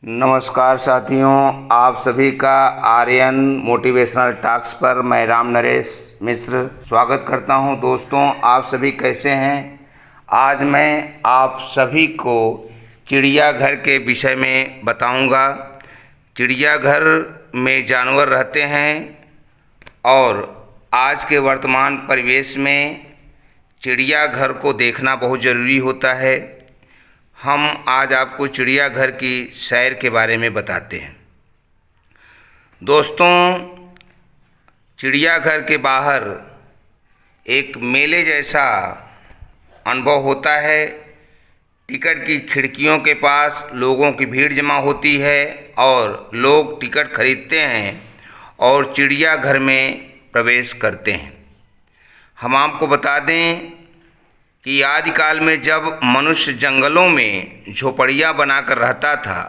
नमस्कार साथियों, आप सभी का आर्यन मोटिवेशनल टॉक्स पर मैं राम नरेश मिश्र स्वागत करता हूं। दोस्तों, आप सभी कैसे हैं? आज मैं आप सभी को चिड़ियाघर के विषय में बताऊंगा। चिड़ियाघर में जानवर रहते हैं और आज के वर्तमान परिवेश में चिड़ियाघर को देखना बहुत ज़रूरी होता है। हम आज आपको चिड़ियाघर की सैर के बारे में बताते हैं। दोस्तों, चिड़ियाघर के बाहर एक मेले जैसा अनुभव होता है। टिकट की खिड़कियों के पास लोगों की भीड़ जमा होती है और लोग टिकट खरीदते हैं और चिड़ियाघर में प्रवेश करते हैं। हम आपको बता दें कि आदिकाल में जब मनुष्य जंगलों में झोपड़ियाँ बनाकर रहता था,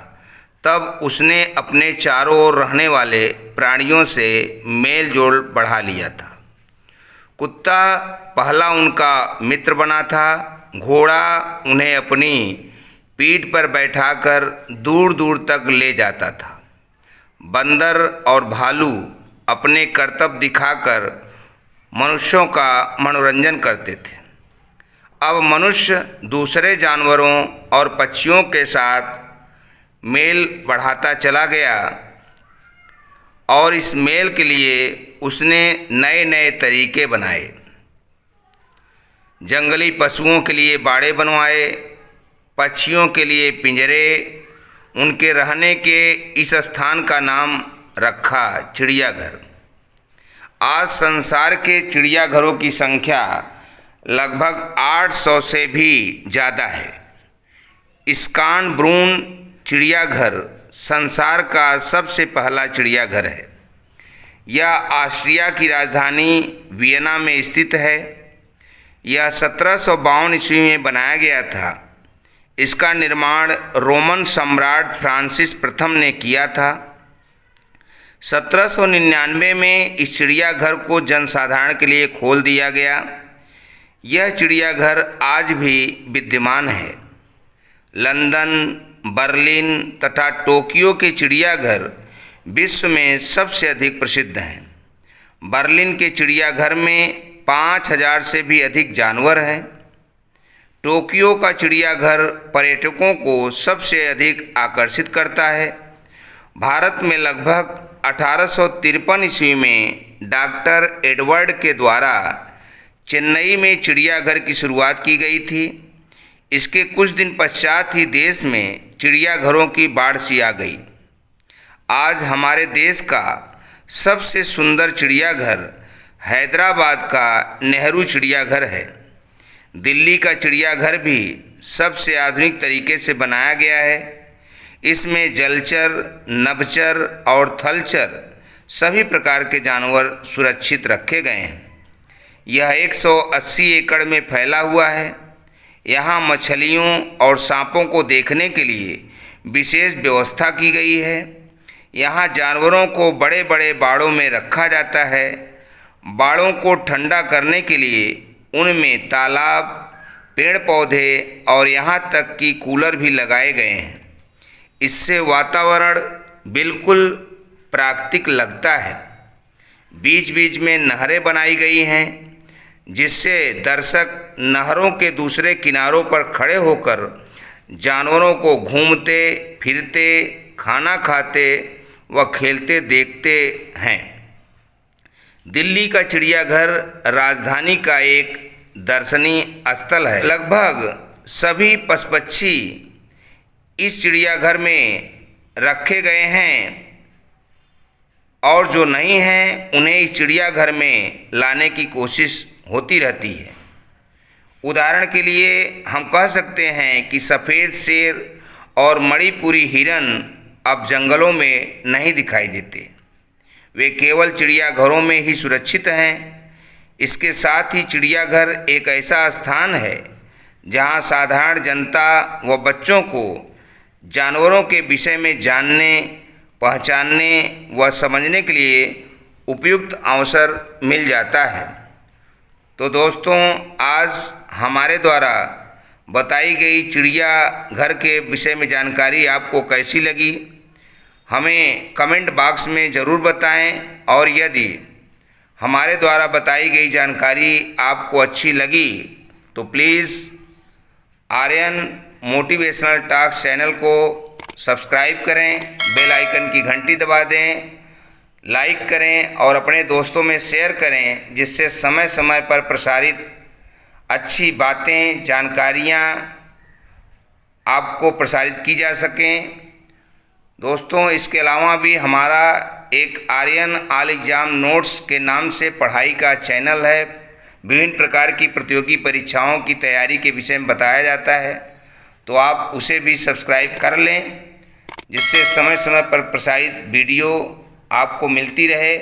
तब उसने अपने चारों ओर रहने वाले प्राणियों से मेल जोल बढ़ा लिया था। कुत्ता पहला उनका मित्र बना था। घोड़ा उन्हें अपनी पीठ पर बैठाकर दूर दूर तक ले जाता था। बंदर और भालू अपने करतब दिखाकर मनुष्यों का मनोरंजन करते थे। अब मनुष्य दूसरे जानवरों और पक्षियों के साथ मेल बढ़ाता चला गया और इस मेल के लिए उसने नए नए तरीके बनाए। जंगली पशुओं के लिए बाड़े बनवाए, पक्षियों के लिए पिंजरे। उनके रहने के इस स्थान का नाम रखा चिड़ियाघर। आज संसार के चिड़ियाघरों की संख्या लगभग 800 से भी ज़्यादा है। स्कानब्रून चिड़ियाघर संसार का सबसे पहला चिड़ियाघर है। यह ऑस्ट्रिया की राजधानी वियना में स्थित है। यह 1752 ईस्वी में बनाया गया था। इसका निर्माण रोमन सम्राट फ्रांसिस प्रथम ने किया था। 1799 में इस चिड़ियाघर को जनसाधारण के लिए खोल दिया गया। यह चिड़ियाघर आज भी विद्यमान है। लंदन, बर्लिन तथा टोक्यो के चिड़ियाघर विश्व में सबसे अधिक प्रसिद्ध हैं। बर्लिन के चिड़ियाघर में 5000 से भी अधिक जानवर हैं। टोक्यो का चिड़ियाघर पर्यटकों को सबसे अधिक आकर्षित करता है। भारत में लगभग 1853 ईस्वी में डॉक्टर एडवर्ड के द्वारा चेन्नई में चिड़ियाघर की शुरुआत की गई थी। इसके कुछ दिन पश्चात ही देश में चिड़ियाघरों की बाढ़ सी आ गई। आज हमारे देश का सबसे सुंदर चिड़ियाघर हैदराबाद का नेहरू चिड़ियाघर है। दिल्ली का चिड़ियाघर भी सबसे आधुनिक तरीके से बनाया गया है। इसमें जलचर, नभचर और थलचर सभी प्रकार के जानवर सुरक्षित रखे गए हैं। यह 180 एकड़ में फैला हुआ है। यहाँ मछलियों और सांपों को देखने के लिए विशेष व्यवस्था की गई है। यहाँ जानवरों को बड़े बड़े बाड़ों में रखा जाता है। बाड़ों को ठंडा करने के लिए उनमें तालाब, पेड़ पौधे और यहाँ तक कि कूलर भी लगाए गए हैं। इससे वातावरण बिल्कुल प्राकृतिक लगता है। बीच बीच में नहरें बनाई गई हैं, जिससे दर्शक नहरों के दूसरे किनारों पर खड़े होकर जानवरों को घूमते फिरते, खाना खाते व खेलते देखते हैं। दिल्ली का चिड़ियाघर राजधानी का एक दर्शनीय स्थल है। लगभग सभी पशु पक्षी इस चिड़ियाघर में रखे गए हैं और जो नहीं हैं उन्हें इस चिड़ियाघर में लाने की कोशिश होती रहती है। उदाहरण के लिए हम कह सकते हैं कि सफ़ेद शेर और मणिपुरी हिरन अब जंगलों में नहीं दिखाई देते। वे केवल चिड़ियाघरों में ही सुरक्षित हैं। इसके साथ ही चिड़ियाघर एक ऐसा स्थान है जहां साधारण जनता व बच्चों को जानवरों के विषय में जानने, पहचानने व समझने के लिए उपयुक्त अवसर मिल जाता है। तो दोस्तों, आज हमारे द्वारा बताई गई चिड़ियाघर के विषय में जानकारी आपको कैसी लगी, हमें कमेंट बॉक्स में ज़रूर बताएं। और यदि हमारे द्वारा बताई गई जानकारी आपको अच्छी लगी तो please Aryan motivational talks channel को सब्सक्राइब करें, बेल आइकन की घंटी दबा दें, लाइक करें और अपने दोस्तों में शेयर करें, जिससे समय समय पर प्रसारित अच्छी बातें, जानकारियाँ आपको प्रसारित की जा सकें। दोस्तों, इसके अलावा भी हमारा एक आर्यन ऑल एग्ज़ाम नोट्स के नाम से पढ़ाई का चैनल है। विभिन्न प्रकार की प्रतियोगी परीक्षाओं की तैयारी के विषय में बताया जाता है, तो आप उसे भी सब्सक्राइब कर लें, जिससे समय समय पर प्रसारित वीडियो आपको मिलती रहे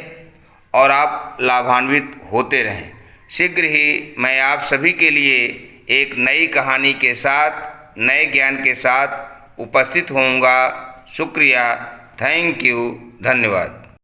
और आप लाभान्वित होते रहें। शीघ्र ही मैं आप सभी के लिए एक नई कहानी के साथ, नए ज्ञान के साथ उपस्थित होऊंगा। शुक्रिया, थैंक यू, धन्यवाद।